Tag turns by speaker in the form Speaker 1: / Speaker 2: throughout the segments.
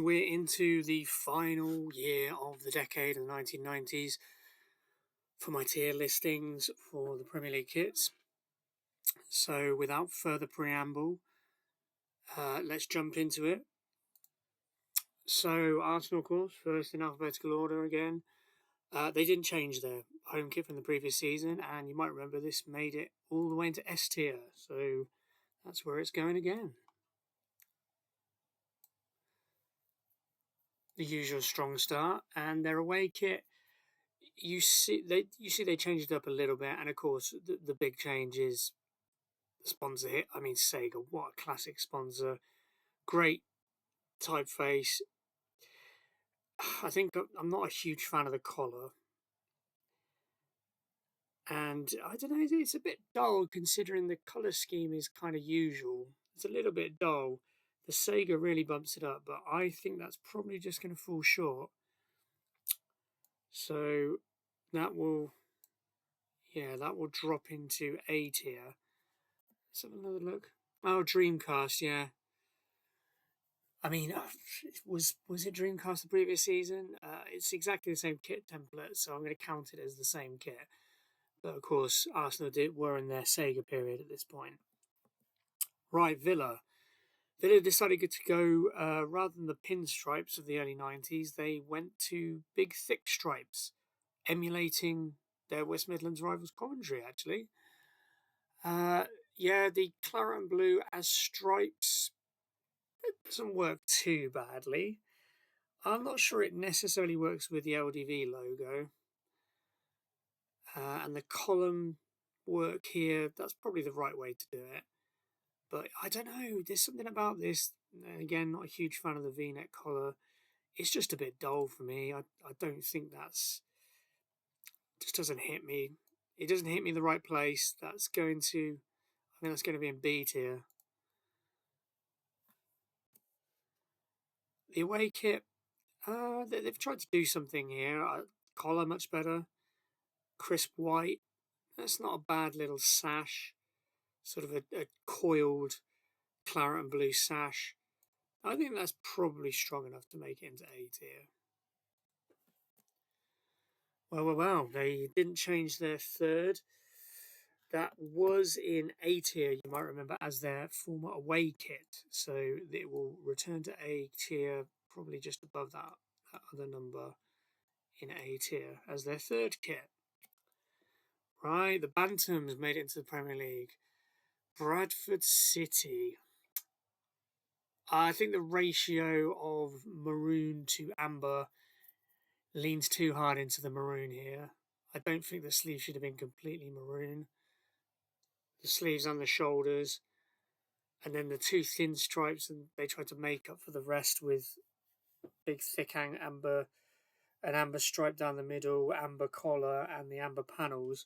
Speaker 1: we're into the final year of the decade of the 1990s for my tier listings for the Premier League kits. So without further preamble, let's jump into it. So Arsenal, of course, first in alphabetical order again. They didn't change their home kit from the previous season, and you might remember this made it all the way into S tier. So that's where it's going again. The usual strong start, and their away kit. You see they changed it up a little bit, and of course the big change is the sponsor hit. I mean, Sega, what a classic sponsor! Great typeface. I think I'm not a huge fan of the collar, and I don't know. It's a bit dull considering the color scheme is kind of usual. It's a little bit dull. The Sega really bumps it up, but I think that's probably just going to fall short. So that will drop into A tier. Let's have another look. Oh, Dreamcast, yeah. I mean, was it Dreamcast the previous season? It's exactly the same kit template, so I'm going to count it as the same kit. But of course, Arsenal were in their Sega period at this point. Right, Villa. Villa decided to go, rather than the pinstripes of the early 90s, they went to big thick stripes, emulating their West Midlands rivals Coventry, actually. The claret and blue as stripes, it doesn't work too badly. I'm not sure it necessarily works with the LDV logo. And the column work here, that's probably the right way to do it. But I don't know, there's something about this. Again, not a huge fan of the V-neck collar. It's just a bit dull for me. I don't think just doesn't hit me. It doesn't hit me in the right place. I think that's going to be in B tier. The away kit, they've tried to do something here. Collar much better. Crisp white. That's not a bad little sash. Sort of a coiled claret and blue sash. I think that's probably strong enough to make it into A tier. Well. They didn't change their third. That was in A tier, you might remember, as their former away kit. So it will return to A tier, probably just above that other number in A tier as their third kit. Right, the Bantams made it into the Premier League. Bradford City. I think the ratio of maroon to amber leans too hard into the maroon here. I don't think the sleeve should have been completely maroon. The sleeves and the shoulders, and then the two thin stripes, and they tried to make up for the rest with big thick amber, an amber stripe down the middle, amber collar, and the amber panels.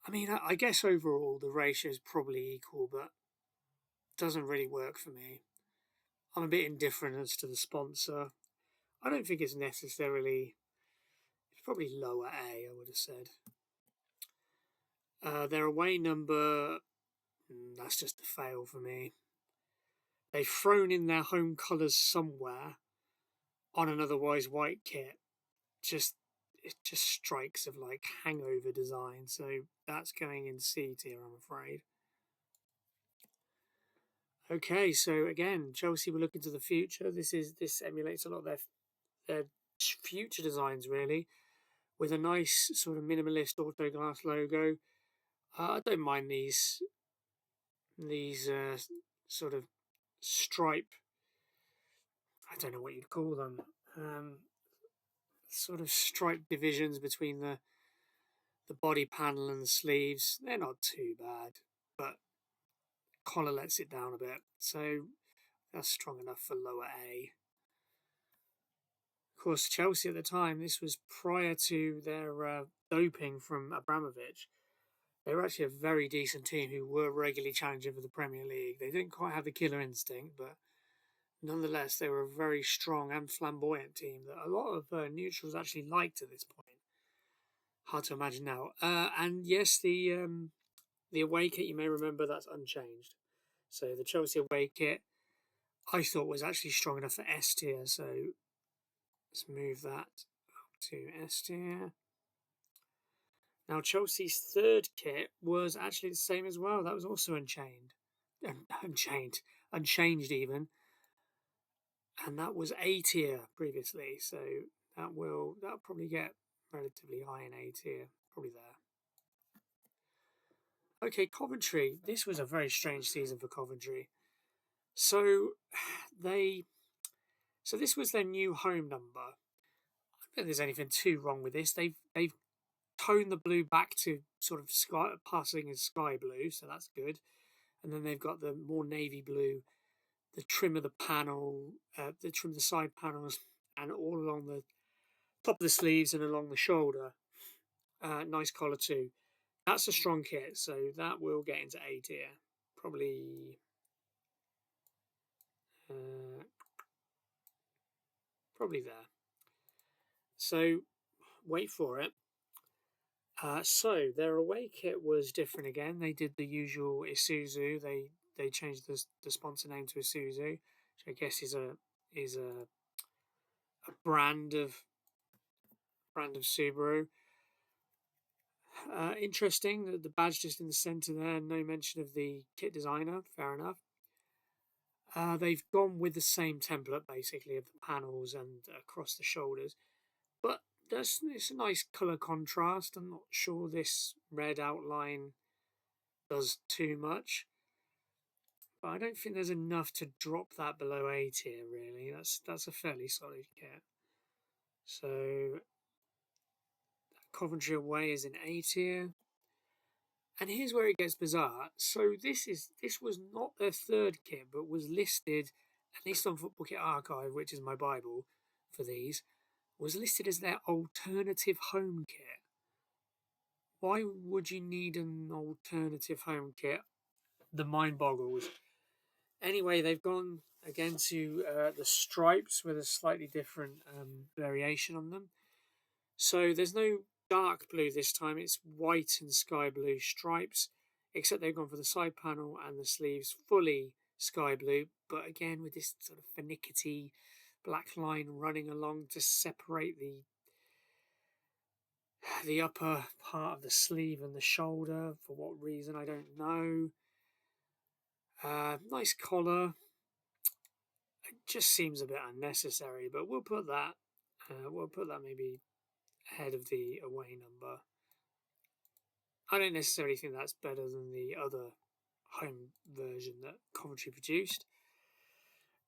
Speaker 1: I mean, I guess overall the ratio is probably equal, but doesn't really work for me. I'm a bit indifferent as to the sponsor. I don't think it's necessarily. It's probably lower A, I would have said. Their away number, that's just a fail for me. They've thrown in their home colours somewhere on an otherwise white kit. It just strikes of like hangover design. So that's going in C tier, I'm afraid. Okay, so again, Chelsea were looking to the future. This emulates a lot of their future designs, really, with a nice sort of minimalist Autoglass logo. I don't mind these sort of stripe. I don't know what you'd call them. Sort of stripe divisions between the body panel and the sleeves. They're not too bad, but collar lets it down a bit. So that's strong enough for lower A. Of course, Chelsea at the time, this was prior to their doping from Abramovich. They were actually a very decent team who were regularly challenging for the Premier League. They didn't quite have the killer instinct, but nonetheless, they were a very strong and flamboyant team that a lot of neutrals actually liked at this point. Hard to imagine now. And yes, the away kit, you may remember, that's unchanged. So the Chelsea away kit, I thought was actually strong enough for S tier. So let's move that up to S tier. Now Chelsea's third kit was actually the same as well. That was also unchanged even, and that was A tier previously. So that'll probably get relatively high in A tier, probably there. Okay, Coventry. This was a very strange season for Coventry. So they, so this was their new home number. I don't think there's anything too wrong with this. They've toned the blue back to sort of sky, passing as sky blue, so that's good. And then they've got the more navy blue, the trim of the panel, the trim of the side panels, and all along the top of the sleeves and along the shoulder. Nice collar too. That's a strong kit, so that will get into A tier. Probably, uh, probably there. So wait for it. So their away kit was different again. They did the usual Isuzu. They changed the sponsor name to Isuzu, which I guess is a brand of Subaru. Interesting that the badge just in the centre there. No mention of the kit designer. Fair enough. They've gone with the same template basically of the panels and across the shoulders, but it's a nice colour contrast. I'm not sure this red outline does too much, but I don't think there's enough to drop that below A tier. Really, that's a fairly solid kit. So Coventry away is in A tier. And here's where it gets bizarre. So this was not their third kit, but was listed, at least on Football Kit Archive, which is my Bible for these, was listed as their alternative home kit. Why would you need an alternative home kit? The mind boggles. Anyway, they've gone again to the stripes with a slightly different variation on them. So there's no dark blue this time, it's white and sky blue stripes, except they've gone for the side panel and the sleeves fully sky blue, but again with this sort of finicky black line running along to separate the upper part of the sleeve and the shoulder. For what reason, I don't know. Nice collar. It just seems a bit unnecessary, but we'll put that maybe ahead of the away number. I don't necessarily think that's better than the other home version that Coventry produced.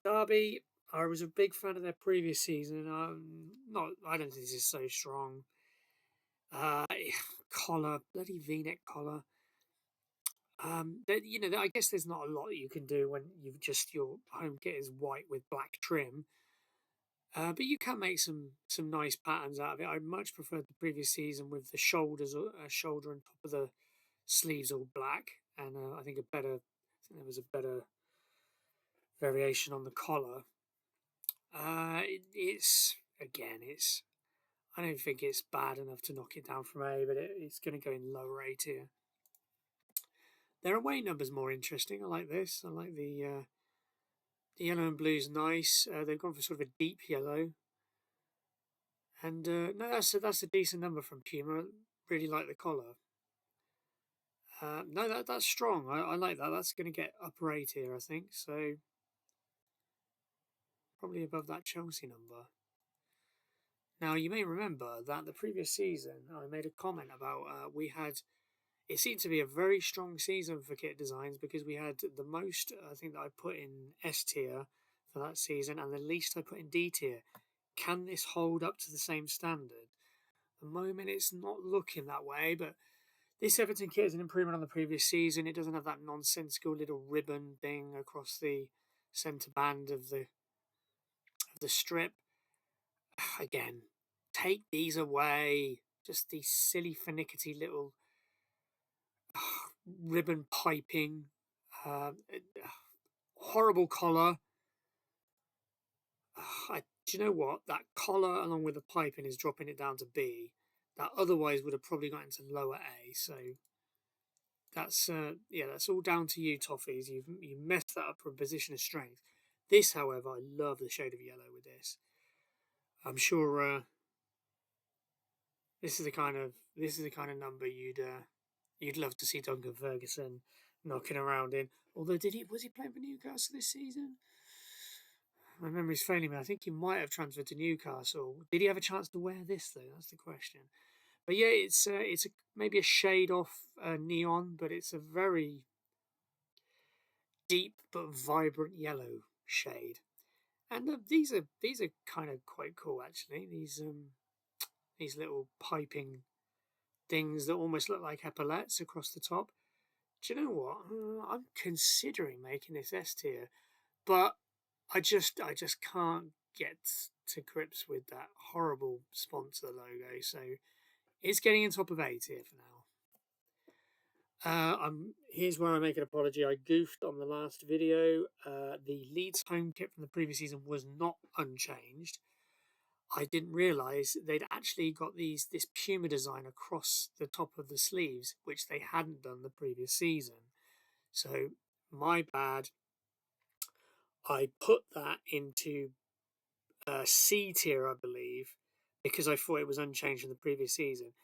Speaker 1: Derby, I was a big fan of their previous season. I don't think this is so strong. Collar, bloody V-neck collar. I guess there's not a lot that you can do when your home kit is white with black trim. But you can make some nice patterns out of it. I much preferred the previous season with the shoulder and top of the sleeves all black, and I think there was a better variation on the collar. It's I don't think it's bad enough to knock it down from A, but it's going to go in lower A tier. Their away number's more interesting. I like this. I like the yellow and blue's nice. They've gone for sort of a deep yellow, and no, that's a decent number from Puma. Really like the collar. No, that's strong. I like that. That's going to get upper A tier, I think. So probably above that Chelsea number. Now you may remember that the previous season I made a comment about it seemed to be a very strong season for kit designs because we had the most I think that I put in S tier for that season and the least I put in D tier. Can this hold up to the same standard? At the moment it's not looking that way, but this Everton kit is an improvement on the previous season. It doesn't have that nonsensical little ribbon thing across the centre band of the strip. Again, take these away. Just these silly finicky little ribbon piping. Uh, Horrible collar. Do you know what? That collar along with the piping is dropping it down to B. That otherwise would have probably got into lower A. So that's all down to you, Toffees. You messed that up from a position of strength. This, however, I love the shade of yellow with this. I'm sure this is the kind of number you'd love to see Duncan Ferguson knocking around in. Although, was he playing for Newcastle this season? My memory's failing me. I think he might have transferred to Newcastle. Did he have a chance to wear this though? That's the question. But yeah, it's maybe a shade off neon, but it's a very deep but vibrant yellow shade. And these are kind of quite cool actually. These little piping things that almost look like epaulets across the top. Do you know what? I'm considering making this S tier, but I just can't get to grips with that horrible sponsor logo. So it's getting on top of A tier for now. Here's where I make an apology. I goofed on the last video. The Leeds home kit from the previous season was not unchanged. I didn't realise they'd actually got this Puma design across the top of the sleeves, which they hadn't done the previous season. So my bad. I put that into C tier, I believe, because I thought it was unchanged from the previous season.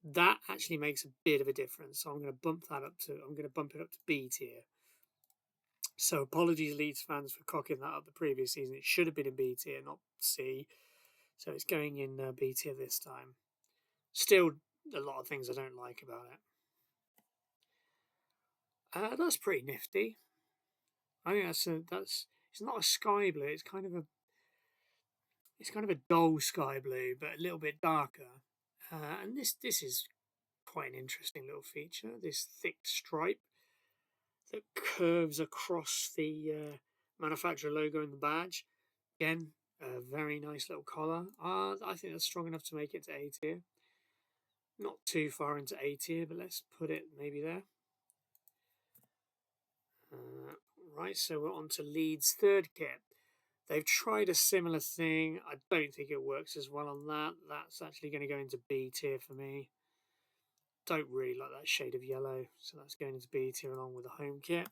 Speaker 1: That actually makes a bit of a difference. So I'm going to bump it up to B tier. So apologies, Leeds fans, for cocking that up the previous season. It should have been in B tier, not C. So it's going in B tier this time. Still, a lot of things I don't like about it. That's pretty nifty. I think that's it's not a sky blue. It's kind of a dull sky blue, but a little bit darker. And this is quite an interesting little feature. This thick stripe that curves across the manufacturer logo and the badge. Again, a very nice little collar. I think that's strong enough to make it to A tier. Not too far into A tier, but let's put it maybe there. Right, so we're on to Leeds' third kit. They've tried a similar thing. I don't think it works as well on that. That's actually going to go into B tier for me. Don't really like that shade of yellow, so that's going into B tier along with the home kit.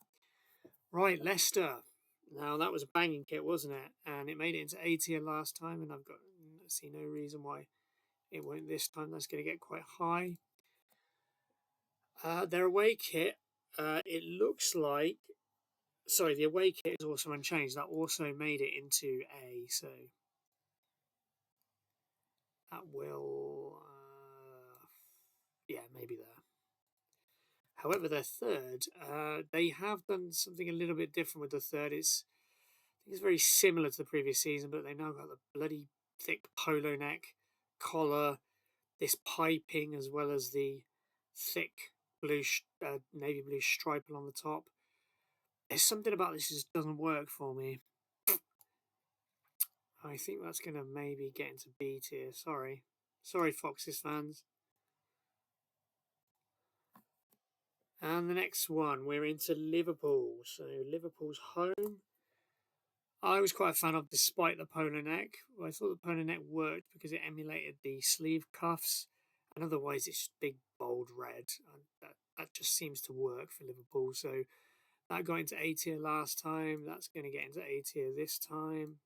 Speaker 1: Right, Leicester. Now, that was a banging kit, wasn't it? And it made it into A tier last time, and I see no reason why it won't this time. That's going to get quite high. Their away kit, it looks like... Sorry, the away kit is also unchanged. That also made it into A, so... That will... yeah, maybe there. However, their third, they have done something a little bit different with the third. I think it's very similar to the previous season, but they now got the bloody thick polo neck, collar, this piping, as well as the thick blue, navy blue stripe along the top. There's something about this that just doesn't work for me. I think that's going to maybe get into B tier. Sorry, Foxes fans. And the next one, we're into Liverpool. So Liverpool's home. I was quite a fan of, despite the polo neck. I thought the polo neck worked because it emulated the sleeve cuffs, and otherwise it's big, bold red. And that just seems to work for Liverpool. So that got into A tier last time. That's going to get into A tier this time.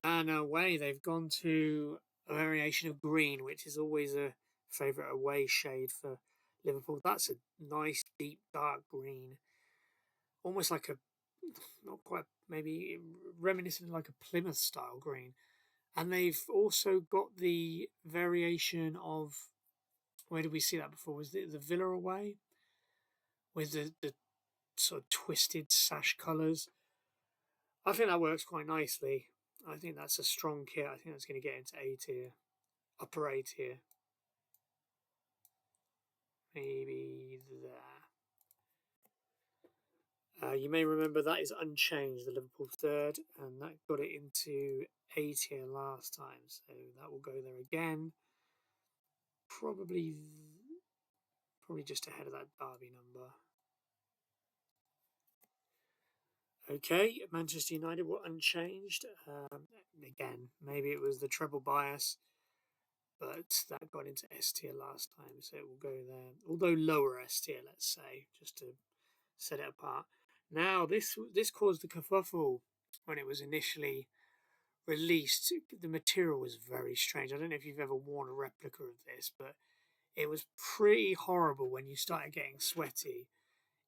Speaker 1: And away, they've gone to a variation of green, which is always a favourite away shade for Liverpool. That's a nice, deep, dark green. Almost like not quite, maybe reminiscent of like a Plymouth style green. And they've also got the variation of, where did we see that before? Was it the Villa away? With the sort of twisted sash colours. I think that works quite nicely. I think that's a strong kit. I think that's going to get into A tier, upper A tier. Maybe there. You may remember that is unchanged, the Liverpool third, and that got it into A tier last time, so that will go there again. Probably just ahead of that Derby number. Okay, Manchester United were unchanged. Again, maybe it was the treble bias, but that got into S tier last time, so it will go there. Although lower S tier, let's say, just to set it apart. Now this caused a kerfuffle when it was initially released. The material was very strange. I don't know if you've ever worn a replica of this, but it was pretty horrible when you started getting sweaty.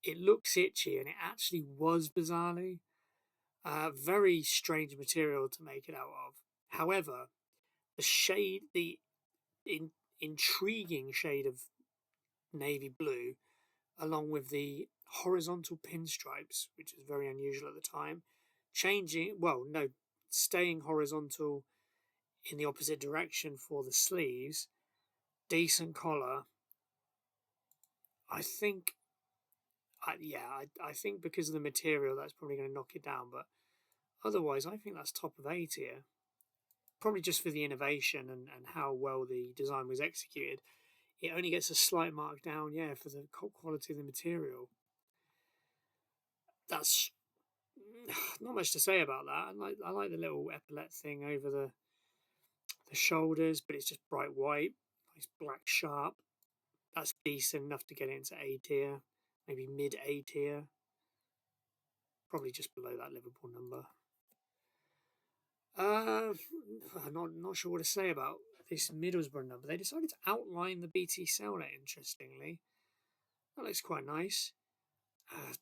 Speaker 1: It looks itchy, and it actually was bizarrely. Very strange material to make it out of. However, the in, intriguing shade of navy blue, along with the horizontal pinstripes, which is very unusual at the time, staying horizontal in the opposite direction for the sleeves, decent collar. I think, I think because of the material, that's probably going to knock it down. But otherwise, I think that's top of A tier. Probably just for the innovation and how well the design was executed. It only gets a slight mark down, for the quality of the material. That's not much to say about that. I like the little epaulette thing over the shoulders, but it's just bright white, nice black sharp. That's decent enough to get it into A tier, maybe mid A tier. Probably just below that Liverpool number. I'm not sure what to say about this Middlesbrough number. They decided to outline the BT Cellnet, interestingly. That looks quite nice.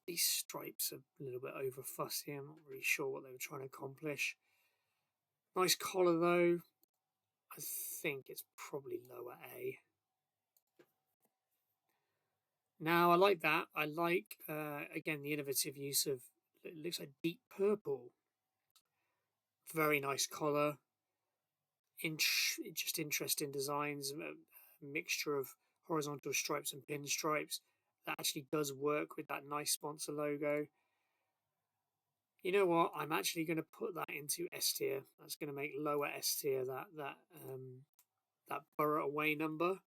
Speaker 1: These stripes are a little bit over fussy. I'm not really sure what they were trying to accomplish. Nice collar though. I think it's probably lower A. Now I like that. I like again the innovative use of, it looks like deep purple. Very nice collar. Just interesting designs. A mixture of horizontal stripes and pinstripes that actually does work with that nice sponsor logo. You know what? I'm actually going to put that into S tier. That's going to make lower S tier that Borough away number.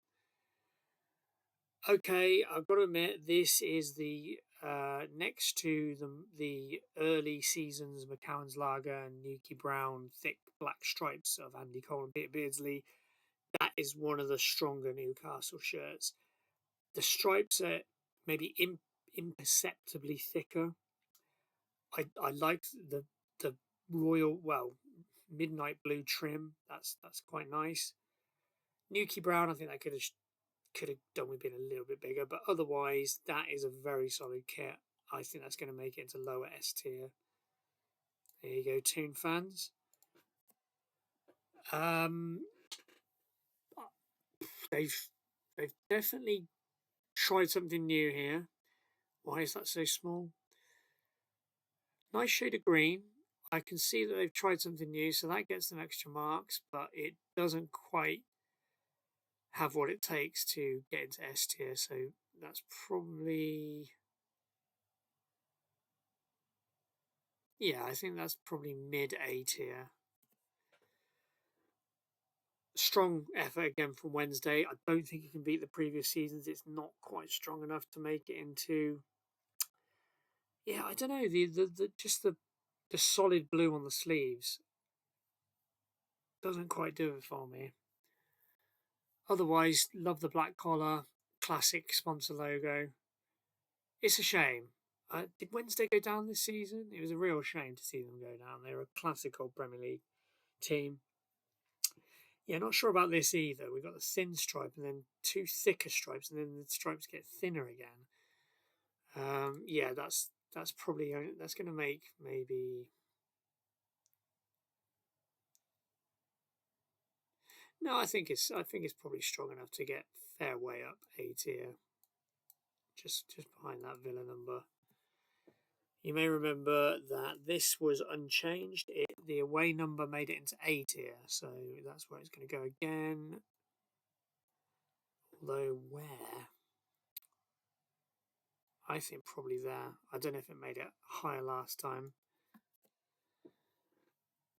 Speaker 1: Okay, I've got to admit this is the next to the early seasons McCowan's Lager and Nuki Brown thick black stripes of Andy Cole and Peter Beardsley. That is one of the stronger Newcastle shirts. The stripes are maybe imperceptibly thicker. I like the royal, midnight blue trim. That's quite nice. Nuki Brown, I think that could have done with being a little bit bigger, but otherwise that is a very solid kit. I think that's going to make it into lower S tier. There you go, Toon fans. They've definitely tried something new here. Why is that so small? Nice shade of green. I can see that they've tried something new, so that gets them extra marks, but it doesn't quite have what it takes to get into S tier, so that's probably, I think that's probably mid A tier. Strong effort again from Wednesday. I don't think it can beat the previous seasons. It's not quite strong enough to make it into, I don't know, the solid blue on the sleeves doesn't quite do it for me. Otherwise, love the black collar, classic sponsor logo. It's a shame. Did Wednesday go down this season? It was a real shame to see them go down. They're a classic old Premier League team. Yeah, not sure about this either. We've got the thin stripe and then two thicker stripes, and then the stripes get thinner again. That's probably, that's going to make maybe. No, I think it's probably strong enough to get fair way up A tier. Just behind that Villa number. You may remember that this was unchanged. The away number made it into A tier, so that's where it's going to go again. Although where? I think probably there. I don't know if it made it higher last time.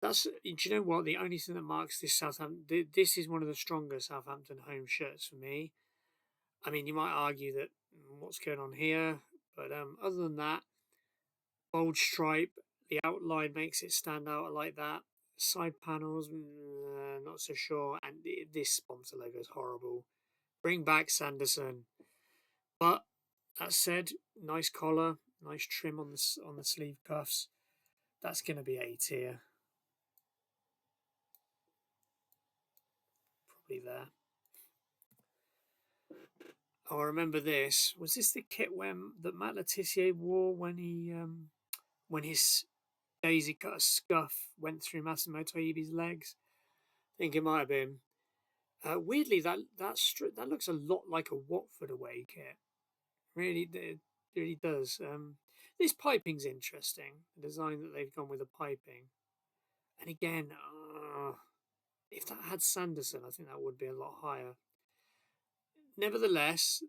Speaker 1: Do you know what? The only thing that marks this Southampton, this is one of the stronger Southampton home shirts for me. I mean, you might argue that what's going on here, but other than that, bold stripe, the outline makes it stand out like that. Side panels, not so sure, and this sponsor logo is horrible. Bring back Sanderson. But that said, nice collar, Nice trim on the sleeve cuffs. That's going to be A tier. Probably there. Oh, I remember this. Was this the kit that Matt Le Tissier wore when his Daisy Cutter scuff went through Massimo Taibbi's legs? I think it might have been. Weirdly, that looks a lot like a Watford away kit. Really, it really does. This piping's interesting. The design that they've gone with the piping, and again, if that had Sanderson, I think that would be a lot higher. Nevertheless,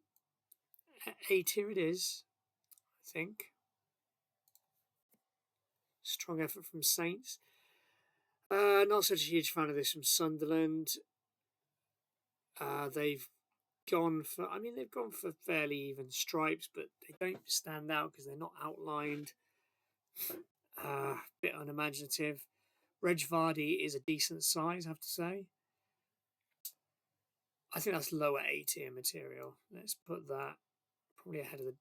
Speaker 1: A tier it is, I think. Strong effort from Saints. Not such a huge fan of this from Sunderland. They've gone for fairly even stripes, but they don't stand out because they're not outlined. Bit unimaginative. Reg Vardy is a decent size, I have to say. I think that's lower A tier material. Let's put that probably ahead of the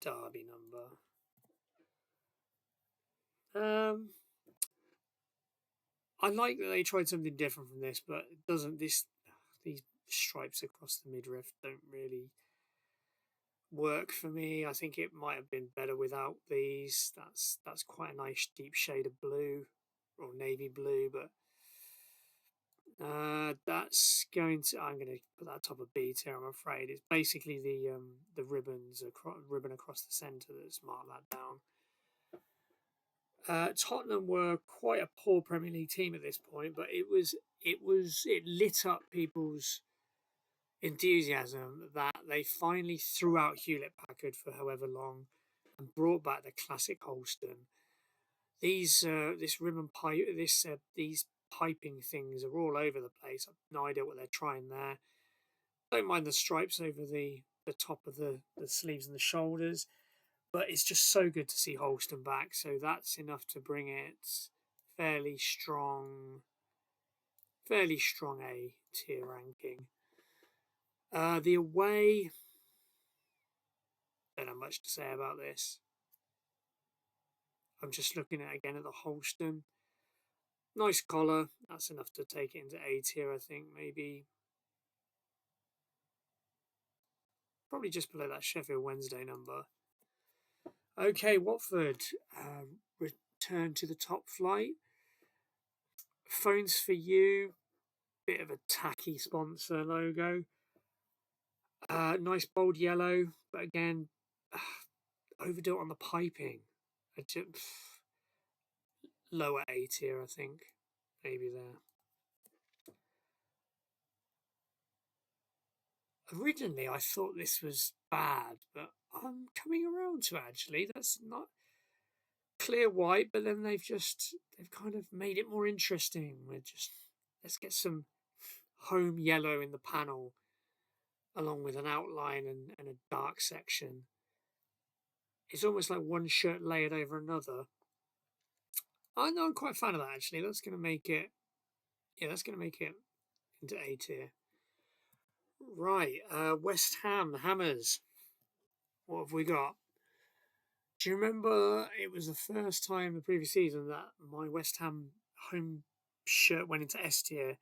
Speaker 1: Derby number. I like that they tried something different from this, but it doesn't. These stripes across the midriff don't really work for me. I think it might have been better without these. That's quite a nice deep shade of blue or navy blue, but that's going to. I'm going to put that top of B tier. I'm afraid it's basically the ribbon across the centre that's marked that down. Tottenham were quite a poor Premier League team at this point, but it lit up people's enthusiasm that they finally threw out Hewlett Packard for however long and brought back the classic Holston. These piping things are all over the place. I've no idea what they're trying there. Don't mind the stripes over the top of the sleeves and the shoulders. But it's just so good to see Holston back. So that's enough to bring it fairly strong A tier ranking. The away, don't have much to say about this. I'm just looking at the Holston. Nice collar. That's enough to take it into A tier, I think. Maybe. Probably just below that Sheffield Wednesday number. Okay, Watford. Return to the top flight. Phones for You. Bit of a tacky sponsor logo. Nice bold yellow, but again, overdo it on the piping. Lower A tier, I think. Maybe there. Originally, I thought this was bad, but I'm coming around to actually. That's not clear white, but then they've kind of made it more interesting. Let's get some home yellow in the panel, along with an outline and a dark section. It's almost like one shirt layered over another. I know I'm quite a fan of that actually. That's going to make it into A tier. Right, West Ham, the Hammers. What have we got? Do you remember it was the first time the previous season that my West Ham home shirt went into S tier?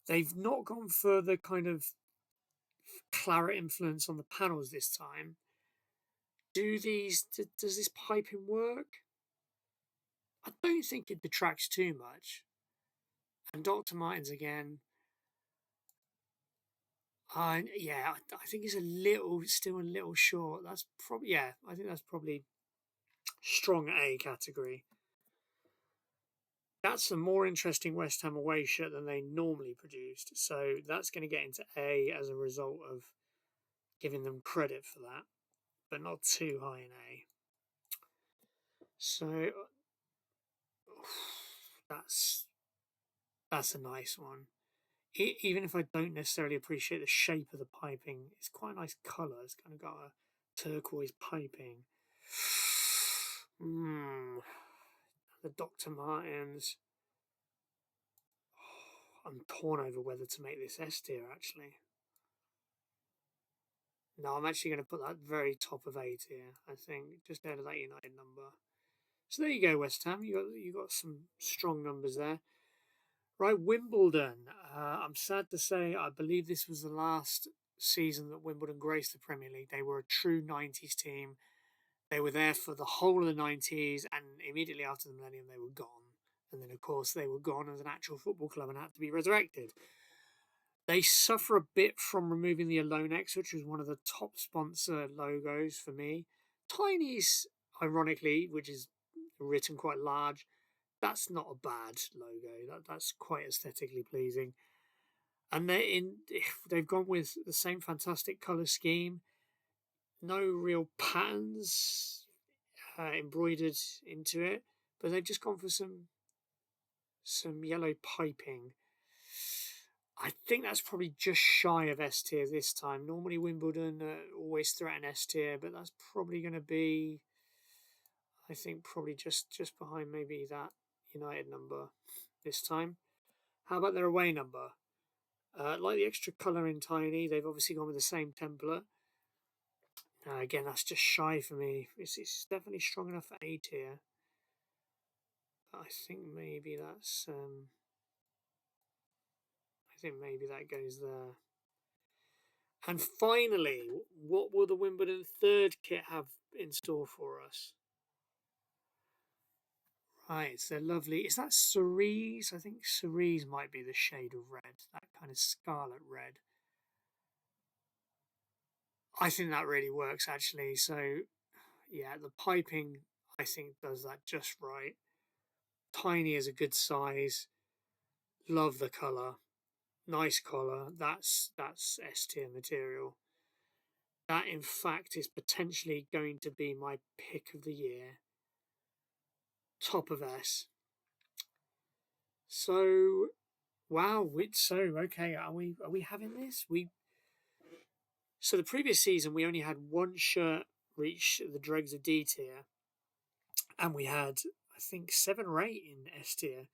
Speaker 1: They've not gone for the kind of claret influence on the panels this time. Does this piping work? I don't think it detracts too much. And Dr. Martens again. I think it's still a little short. That's probably I think that's probably strong A category. That's a more interesting West Ham away shirt than they normally produced. So that's going to get into A as a result of giving them credit for that, but not too high in A. So that's a nice one. Even if I don't necessarily appreciate the shape of the piping, it's quite a nice colour. It's kind of got a turquoise piping. The Dr. Martens. I'm torn over whether to make this S tier actually. No, I'm actually going to put that very top of A tier. I think just ahead of that United number. So there you go, West Ham. You got some strong numbers there. Right, Wimbledon. I'm sad to say, I believe this was the last season that Wimbledon graced the Premier League. They were a true 90s team. They were there for the whole of the 90s, and immediately after the millennium, they were gone. And then, of course, they were gone as an actual football club and had to be resurrected. They suffer a bit from removing the Alone X, which was one of the top sponsor logos for me. Tiny's, ironically, which is written quite large, that's not a bad logo. That's quite aesthetically pleasing. And they've gone with the same fantastic color scheme. No real patterns embroidered into it, but they've just gone for some yellow piping. I think that's probably just shy of S tier this time. Normally Wimbledon always threaten S tier, but that's probably going to be, I think, probably just behind maybe that United number this time. How about their away number? Like the extra colour in Tiny, they've obviously gone with the same template. Again, that's just shy for me. It's definitely strong enough for A tier. But I think maybe that's I think maybe that goes there. And finally, what will the Wimbledon third kit have in store for us? Right, it's their lovely. Is that cerise? I think cerise might be the shade of red, that kind of scarlet red. I think that really works actually. So, yeah, the piping I think does that just right. Tiny is a good size. Love the colour. Nice collar. That's S tier material. That in fact is potentially going to be my pick of the year. Top of S. So wow, okay. Are we having this? So the previous season we only had one shirt reach the dregs of D tier, and we had I think 7 or 8 in S tier.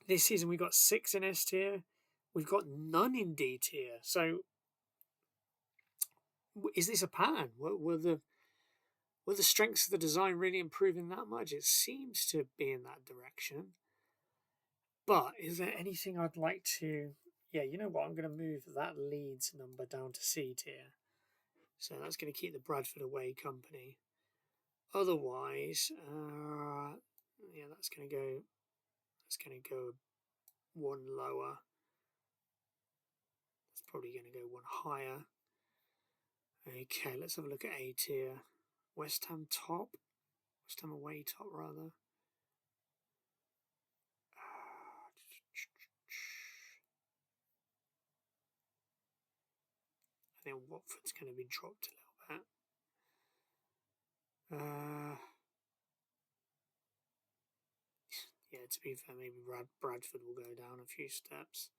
Speaker 1: This season we got 6 in S tier. We've got none in D tier. So is this a pattern? Were the strengths of the design really improving that much? It seems to be in that direction. But is there anything I'd like to? Yeah, you know what? I'm going to move that Leeds number down to C tier. So that's going to keep the Bradford away company. Otherwise, yeah, that's going to go. That's going to go one lower. That's probably going to go one higher. Okay, let's have a look at A tier. West Ham top. West Ham away top rather. I think Watford's going to be dropped a little bit. Yeah, to be fair, maybe Bradford will go down a few steps.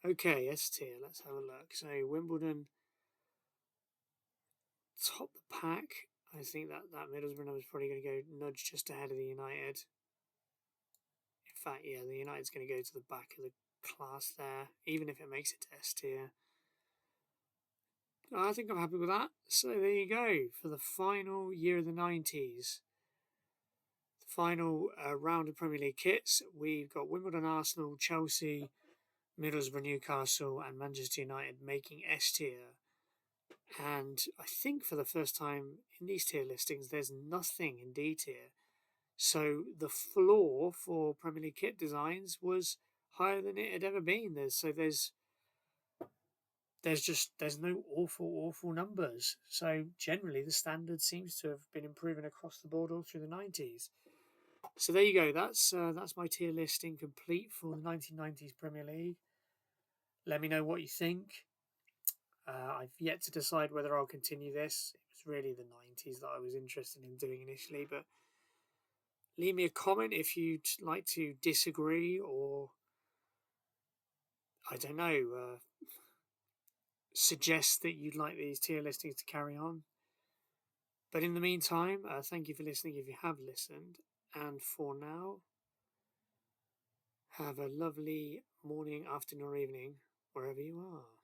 Speaker 1: Okay, S tier. Let's have a look. So Wimbledon top the pack. I think that Middlesbrough number is probably going to go nudge just ahead of the United. In fact, yeah, the United's going to go to the back of the class there, even if it makes it to S tier. I think I'm happy with that. So there you go for the final year of the 90s. The final round of Premier League kits. We've got Wimbledon, Arsenal, Chelsea, Middlesbrough, Newcastle, and Manchester United making S tier. And I think for the first time in these tier listings, there's nothing in D tier. So the floor for Premier League kit designs was higher than it had ever been. There's no awful numbers. So generally the standard seems to have been improving across the board all through the 90s. So there you go. That's my tier listing complete for the 1990s Premier League. Let me know what you think. I've yet to decide whether I'll continue this. It was really the 90s that I was interested in doing initially, but leave me a comment if you'd like to disagree or, I don't know, suggest that you'd like these tier listings to carry on. But in the meantime, thank you for listening if you have listened. And for now, have a lovely morning, afternoon, or evening, wherever you are.